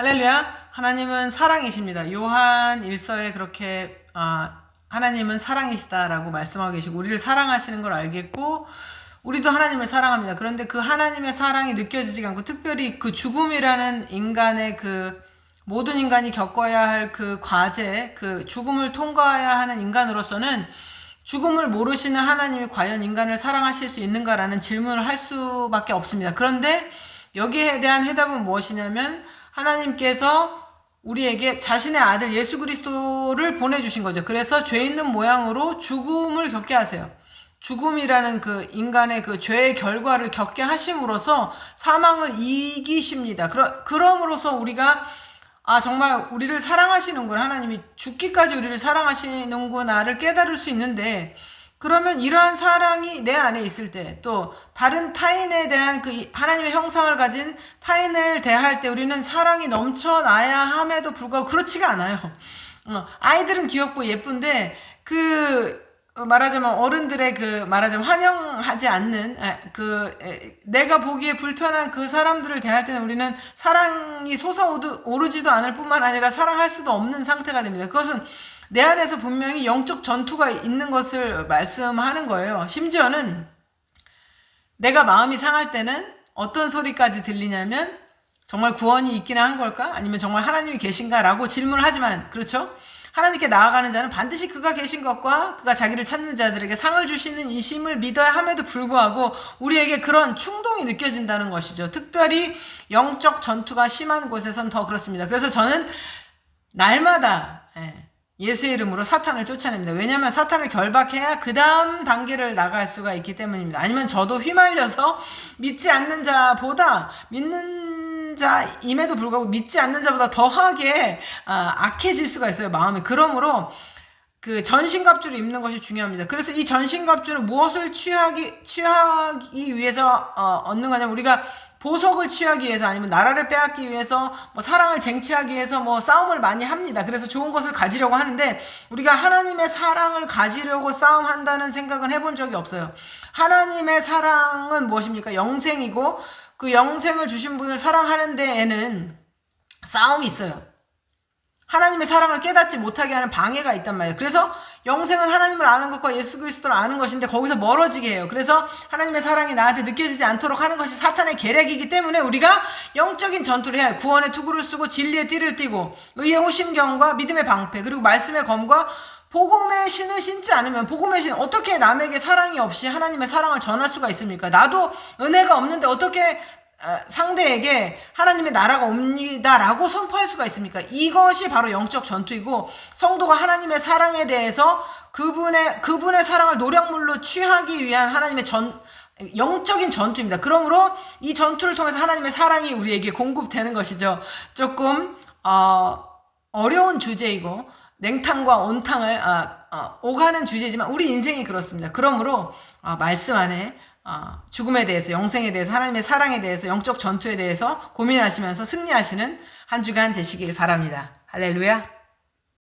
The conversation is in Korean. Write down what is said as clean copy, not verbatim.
할렐루야. 하나님은 사랑이십니다. 요한 1서에 그렇게 하나님은 사랑이시다라고 말씀하고 계시고 우리를 사랑하시는 걸 알겠고 우리도 하나님을 사랑합니다. 그런데 그 하나님의 사랑이 느껴지지 않고 특별히 그 죽음이라는 인간의 그 모든 인간이 겪어야 할 그 과제, 그 죽음을 통과해야 하는 인간으로서는 죽음을 모르시는 하나님이 과연 인간을 사랑하실 수 있는가라는 질문을 할 수밖에 없습니다. 그런데 여기에 대한 해답은 무엇이냐면 하나님께서 우리에게 자신의 아들 예수 그리스도를 보내주신 거죠. 그래서 죄 있는 모양으로 죽음을 겪게 하세요. 죽음이라는 그 인간의 그 죄의 결과를 겪게 하심으로써 사망을 이기십니다. 그럼으로써 우리가 정말 우리를 사랑하시는구나. 하나님이 죽기까지 우리를 사랑하시는구나를 깨달을 수 있는데 그러면 이러한 사랑이 내 안에 있을 때 또 다른 타인에 대한 그 하나님의 형상을 가진 타인을 대할 때 우리는 사랑이 넘쳐나야 함에도 불구하고 그렇지가 않아요. 아이들은 귀엽고 예쁜데 말하자면 어른들의 말하자면 환영하지 않는 내가 보기에 불편한 그 사람들을 대할 때는 우리는 사랑이 솟아오르지도 않을 뿐만 아니라 사랑할 수도 없는 상태가 됩니다. 그것은 내 안에서 분명히 영적 전투가 있는 것을 말씀하는 거예요. 심지어는 내가 마음이 상할 때는 어떤 소리까지 들리냐면 정말 구원이 있기는 한 걸까? 아니면 정말 하나님이 계신가? 라고 질문을 하지만 그렇죠? 하나님께 나아가는 자는 반드시 그가 계신 것과 그가 자기를 찾는 자들에게 상을 주시는 이심을 믿어야 함에도 불구하고 우리에게 그런 충동이 느껴진다는 것이죠. 특별히 영적 전투가 심한 곳에선 더 그렇습니다. 그래서 저는 날마다 예수의 이름으로 사탄을 쫓아냅니다. 왜냐하면 사탄을 결박해야 그 다음 단계를 나갈 수가 있기 때문입니다. 아니면 저도 휘말려서 믿지 않는 자보다 믿는 자임에도 불구하고 믿지 않는 자보다 더하게 악해질 수가 있어요. 마음이. 그러므로 그 전신갑주를 입는 것이 중요합니다. 그래서 이 전신갑주는 무엇을 취하기 위해서 얻는 거냐면 우리가 보석을 취하기 위해서 아니면 나라를 빼앗기 위해서 사랑을 쟁취하기 위해서 싸움을 많이 합니다. 그래서 좋은 것을 가지려고 하는데 우리가 하나님의 사랑을 가지려고 싸움한다는 생각은 해본 적이 없어요. 하나님의 사랑은 무엇입니까? 영생이고 그 영생을 주신 분을 사랑하는 데에는 싸움이 있어요. 하나님의 사랑을 깨닫지 못하게 하는 방해가 있단 말이에요. 그래서 영생은 하나님을 아는 것과 예수 그리스도를 아는 것인데 거기서 멀어지게 해요. 그래서 하나님의 사랑이 나한테 느껴지지 않도록 하는 것이 사탄의 계략이기 때문에 우리가 영적인 전투를 해야 해요. 구원의 투구를 쓰고 진리의 띠를 띠고 의의 호심경과 믿음의 방패 그리고 말씀의 검과 복음의 신을 신지 않으면 복음의 신 어떻게 남에게 사랑이 없이 하나님의 사랑을 전할 수가 있습니까? 나도 은혜가 없는데 어떻게 상대에게 하나님의 나라가 옵니다라고 선포할 수가 있습니까? 이것이 바로 영적 전투이고 성도가 하나님의 사랑에 대해서 그분의 사랑을 노력물로 취하기 위한 하나님의 영적인 전투입니다. 그러므로 이 전투를 통해서 하나님의 사랑이 우리에게 공급되는 것이죠. 조금 어려운 주제이고 냉탕과 온탕을 오가는 주제지만 우리 인생이 그렇습니다. 그러므로 말씀 안에 죽음에 대해서 영생에 대해서 하나님의 사랑에 대해서 영적 전투에 대해서 고민하시면서 승리하시는 한 주간 되시길 바랍니다. 할렐루야.